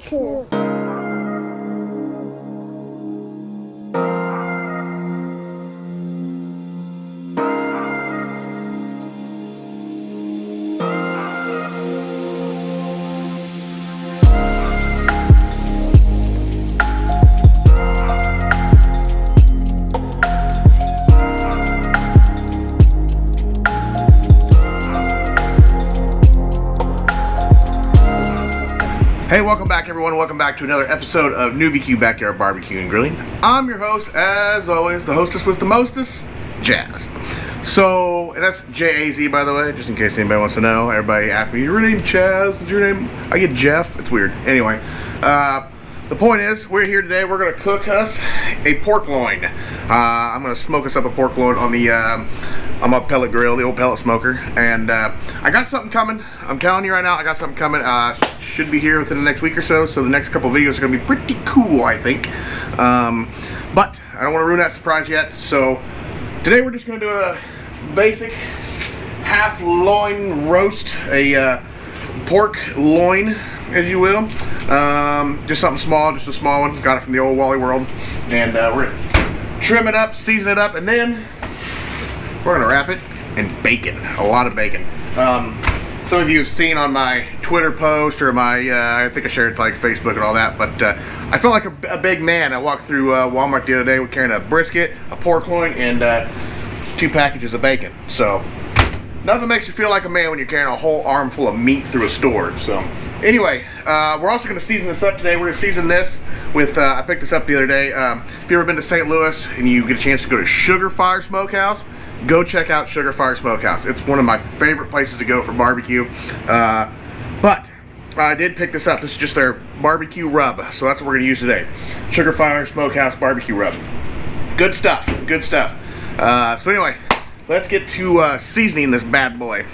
barbecue. Hey, welcome back everyone, welcome back to another episode of NewbieQ Backyard Barbecue and Grilling. I'm your host, as always, the hostess with the mostest, Jazz. So, and that's J-A-Z by the way, just in case anybody wants to know. Everybody asks me, your name Chaz? Is your name? I get Jeff, it's weird. Anyway, the point is, we're here today, we're gonna cook us a pork loin. I'm gonna smoke us up a pork loin on the, on my pellet grill, the old pellet smoker. And I got something coming. I'm telling you right now, I got something coming. Should be here within the next week or so. So the next couple of videos are gonna be pretty cool, I think. But I don't wanna ruin that surprise yet. So today we're just gonna do a basic half loin roast, a pork loin, as you will. Just something small, just a small one. Got it from the old Wally World. And we're gonna trim it up, season it up, and then we're gonna wrap it in bacon, a lot of bacon. Some of you have seen on my Twitter post or my, I think I shared like Facebook and all that, but I felt like a big man. I walked through Walmart the other day carrying a brisket, a pork loin, and 2 packages of bacon. So nothing makes you feel like a man when you're carrying a whole armful of meat through a store. So anyway, we're also gonna season this up today. We're gonna season this with, I picked this up the other day. If you've ever been to St. Louis and you get a chance to go to Sugarfire Smokehouse, go check out Sugarfire Smokehouse. It's one of my favorite places to go for barbecue. But I did pick this up. This is just their barbecue rub. So that's what we're gonna use today. Sugarfire Smokehouse barbecue rub. Good stuff, good stuff. So anyway, let's get to seasoning this bad boy.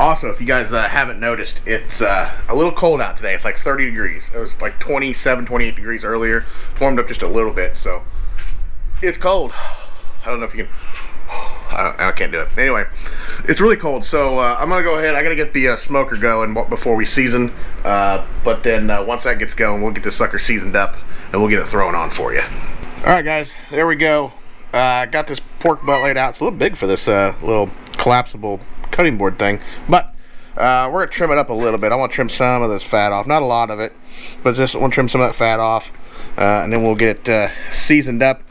Also, if you guys haven't noticed, it's a little cold out today. It's like 30 degrees. It was like 27, 28 degrees earlier. It's warmed up just a little bit, so it's cold. I don't know if you can, I can't do it. Anyway, it's really cold, so I'm gonna go ahead. I gotta get the smoker going before we season. But then once that gets going, we'll get this sucker seasoned up and we'll get it thrown on for you. All right, guys, there we go. I got this pork butt laid out. It's a little big for this little collapsible cutting board thing, but we're gonna trim it up a little bit. I want to trim some of this fat off, not a lot of it, but just want to trim some of that fat off, and then we'll get it seasoned up.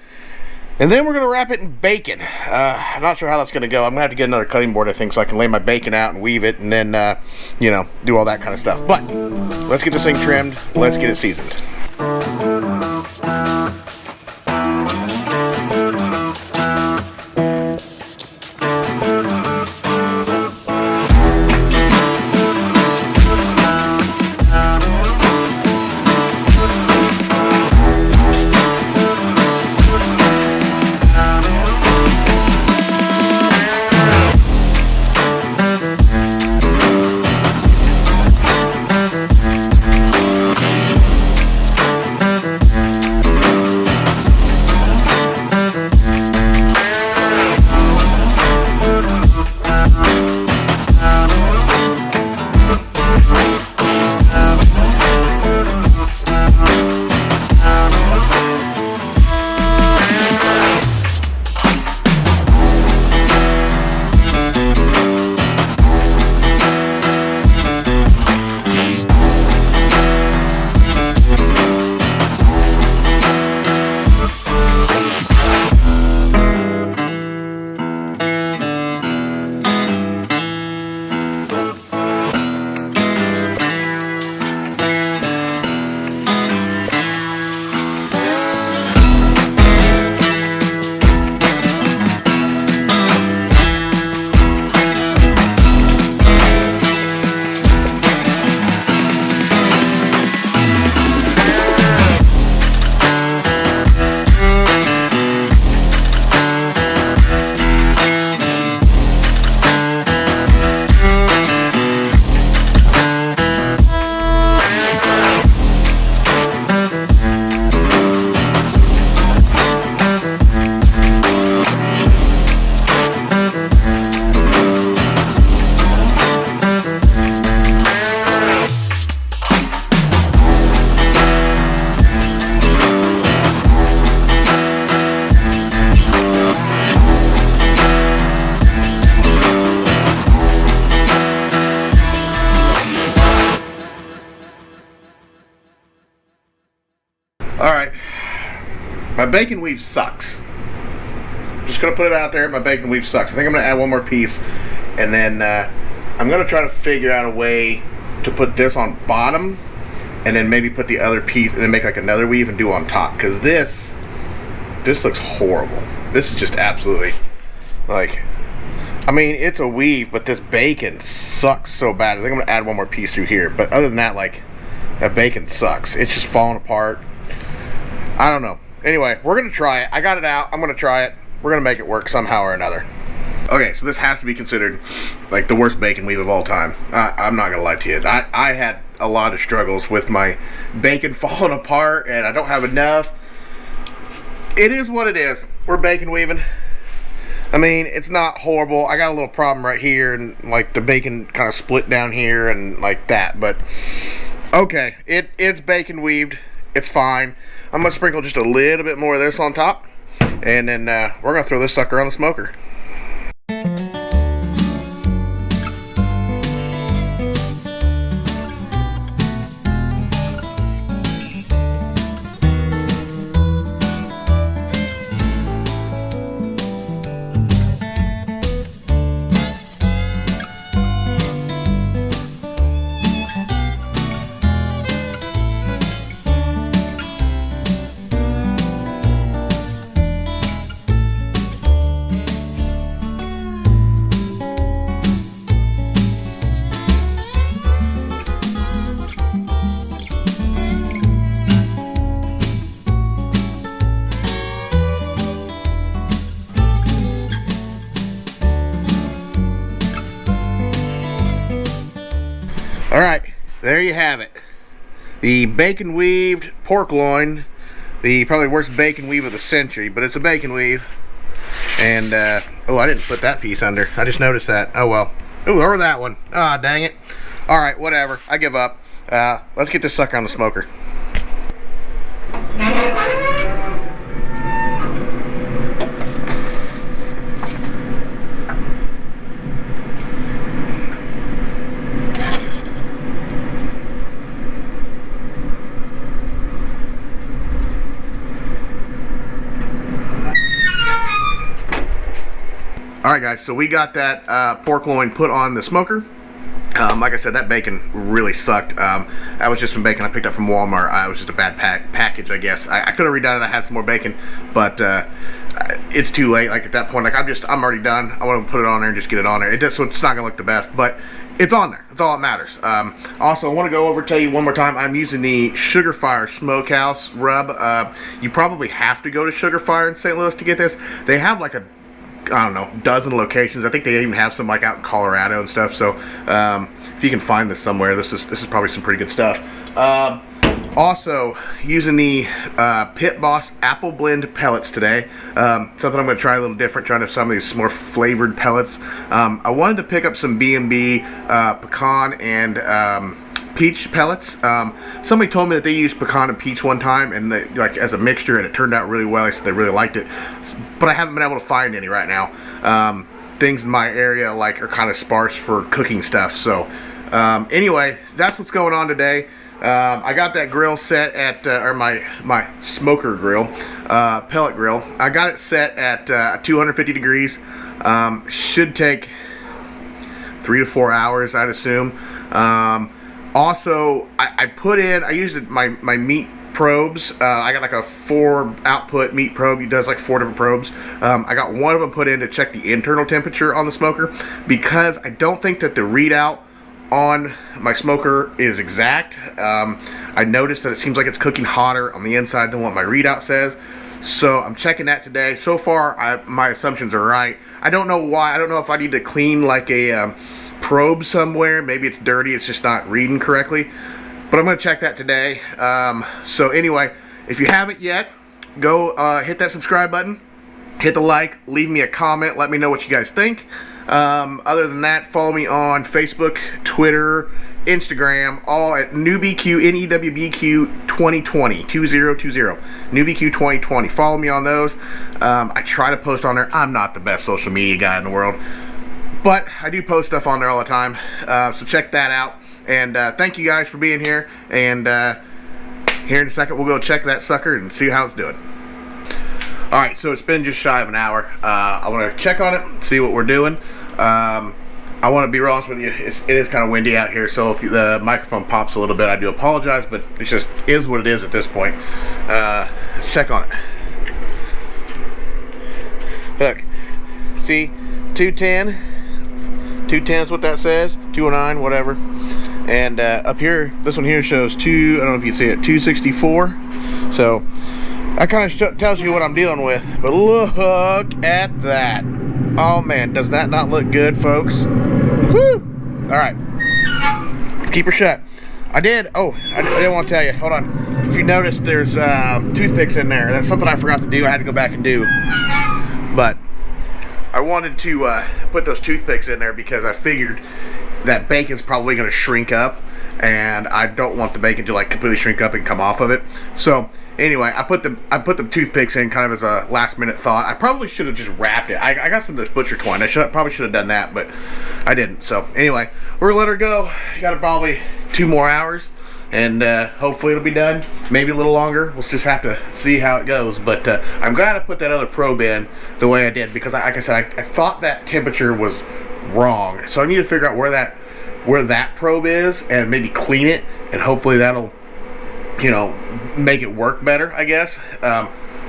And then we're going to wrap it in bacon. I'm not sure how that's going to go. I'm going to have to get another cutting board, I think, so I can lay my bacon out and weave it and then, you know, do all that kind of stuff. But let's get this thing trimmed. Let's get it seasoned. bacon weave sucks. Just gonna put it out there. My bacon weave sucks. I think I'm gonna add one more piece, and then I'm gonna try to figure out a way to put this on bottom, and then maybe put the other piece, and then make like another weave and do on top. Because this looks horrible. This is just absolutely like. I mean, it's a weave, but this bacon sucks so bad. I think I'm gonna add one more piece through here. But other than that, like, that bacon sucks. It's just falling apart. I don't know. Anyway, we're gonna try it. I got it out. I'm gonna try it. We're gonna make it work somehow or another. Okay, so this has to be considered like the worst bacon weave of all time. I'm not gonna lie to you. I had a lot of struggles with my bacon falling apart, and I don't have enough. It is what it is. We're bacon weaving. I mean, it's not horrible. I got a little problem right here, and like the bacon kind of split down here and like that. But okay, it's bacon weaved. It's fine. I'm gonna sprinkle just a little bit more of this on top, and then we're gonna throw this sucker on the smoker. Alright, there you have it. The bacon weaved pork loin. The probably worst bacon weave of the century, but it's a bacon weave. And, oh, I didn't put that piece under. I just noticed that. Oh well. Ooh, or that one. Ah, dang it. Alright, whatever. I give up. Let's get this sucker on the smoker. Alright guys, so we got that pork loin put on the smoker. Like I said, that bacon really sucked. That was just some bacon I picked up from Walmart. It was just a bad package, I guess. I could have redone it. I had some more bacon, but it's too late. Like at that point, like I'm already done. I want to put it on there and just get it on there. So it's not gonna look the best, but it's on there. That's all that matters. Also, I want to go over tell you one more time. I'm using the Sugarfire smokehouse rub. You probably have to go to Sugarfire in St. Louis to get this. They have like I don't know, dozen locations. I think they even have some like out in Colorado and stuff. So if you can find this somewhere, this is probably some pretty good stuff. Also using the Pit Boss apple blend pellets today. Something I'm going to try a little different, trying to some of these more flavored pellets. I wanted to pick up some B&B pecan and peach pellets. Somebody told me that they used pecan and peach one time, and they, like as a mixture, and it turned out really well. They said they really liked it, but I haven't been able to find any right now. Things in my area like are kind of sparse for cooking stuff. So anyway, that's what's going on today. I got that grill set at or my smoker grill, pellet grill. I got it set at 250 degrees. Should take 3 to 4 hours, I'd assume. Also, I used my meat probes. I got like a 4 output meat probe. It does like 4 different probes. I got one of them put in to check the internal temperature on the smoker, because I don't think that the readout on my smoker is exact. I noticed that it seems like it's cooking hotter on the inside than what my readout says. So I'm checking that today. So far, my assumptions are right. I don't know why. I don't know if I need to clean like a probe somewhere. Maybe it's dirty, it's just not reading correctly, but I'm going to check that today. So anyway, if you haven't yet, go hit that subscribe button, hit the like, leave me a comment, let me know what you guys think. Other than that, follow me on Facebook, Twitter, Instagram, all at NewBQ, NEWBQ 2020, 2020, NewBQ 2020. Follow me on those. I try to post on there. I'm not the best social media guy in the world, but I do post stuff on there all the time, so check that out. And thank you guys for being here. And here in a second, we'll go check that sucker and see how it's doing. Alright, so it's been just shy of an hour. I want to check on it, see what we're doing. I want to be real honest with you, it is kind of windy out here, so if the microphone pops a little bit, I do apologize, but it just is what it is at this point. Let's check on it. Look, see, 210. 210 is what that says, 209, whatever. And up here, this one here shows I don't know if you see it, 264. So that kind of tells you what I'm dealing with. But look at that. Oh man, does that not look good, folks? Woo! All right, let's keep her shut. I didn't want to tell you, hold on. If you notice, there's toothpicks in there. That's something I forgot to do. I had to go back and do. But I wanted to put those toothpicks in there because I figured that bacon's probably going to shrink up, and I don't want the bacon to like completely shrink up and come off of it. So anyway, I put the toothpicks in kind of as a last minute thought. I probably should have just wrapped it. I got some of this butcher twine. Probably should have done that, but I didn't. So anyway, we're gonna let her go. Got probably 2 more hours, and hopefully it'll be done. Maybe a little longer. We'll just have to see how it goes. But I'm glad I put that other probe in the way I did, because like I said, I thought that temperature was wrong. So I need to figure out where that probe is and maybe clean it, and hopefully that'll, you know, make it work better, I guess.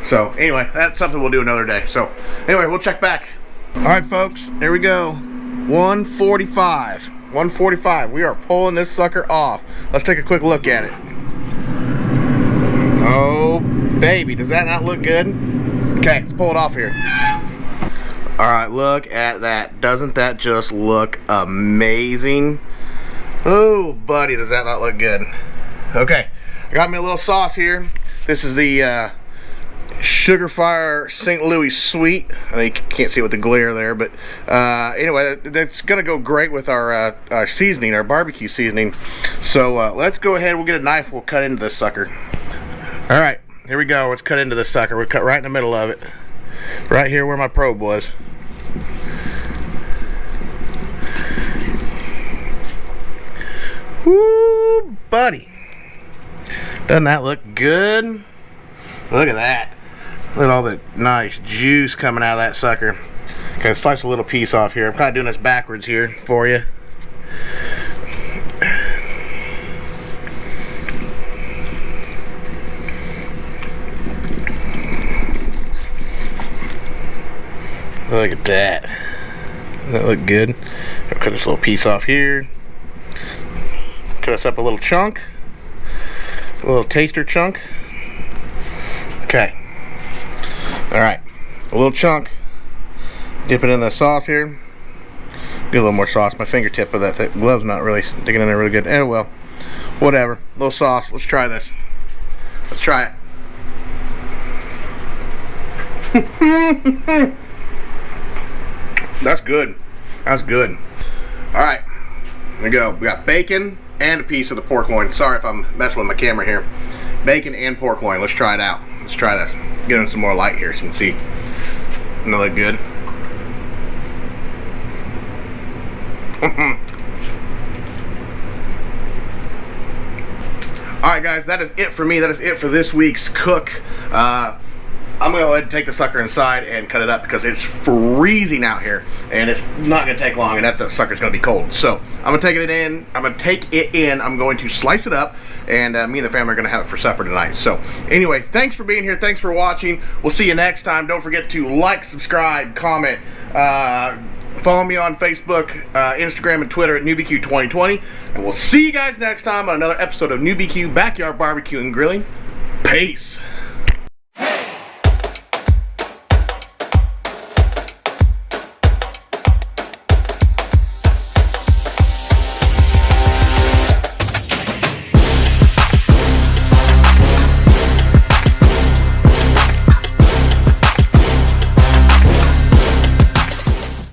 So anyway, that's something we'll do another day. So anyway, we'll check back. All right, folks, here we go. 145. 145. We are pulling this sucker off. Let's take a quick look at it. Oh baby, does that not look good? Okay, let's pull it off here. All right, look at that. Doesn't that just look amazing? Oh buddy, does that not look good? Okay, I got me a little sauce here. This is the Sugarfire St. Louis Sweet. I know you can't see it with the glare there, but anyway, that's gonna go great with our seasoning, our barbecue seasoning. So let's go ahead. We'll get a knife. We'll cut into this sucker. All right, here we go. Let's cut into this sucker. We'll cut right in the middle of it, right here where my probe was. Woo, buddy! Doesn't that look good? Look at that. Look at all the nice juice coming out of that sucker. Okay, slice a little piece off here. I'm kind of doing this backwards here for you. Look at that. Doesn't that look good? I'll cut this little piece off here. Cut us up a little chunk. A little taster chunk. Okay. Alright. A little chunk. Dip it in the sauce here. Get a little more sauce. My fingertip of that glove's not really sticking in there really good. Eh, well. Whatever. A little sauce. Let's try this. Let's try it. That's good. That's good. Alright. There we go. We got bacon and a piece of the pork loin. Sorry if I'm messing with my camera here. Bacon and pork loin. Let's try it out. Let's try this. Get in some more light here so you can see. Doesn't that look good? Alright guys, that is it for me. That is it for this week's cook. I'm going to go ahead and take the sucker inside and cut it up because it's freezing out here and it's not going to take long, and that sucker's going to be cold. So I'm going to take it in. I'm going to slice it up, and me and the family are going to have it for supper tonight. So anyway, thanks for being here. Thanks for watching. We'll see you next time. Don't forget to like, subscribe, comment, follow me on Facebook, Instagram, and Twitter at NewBQ2020. And we'll see you guys next time on another episode of NewBQ Backyard Barbecue and Grilling. Peace.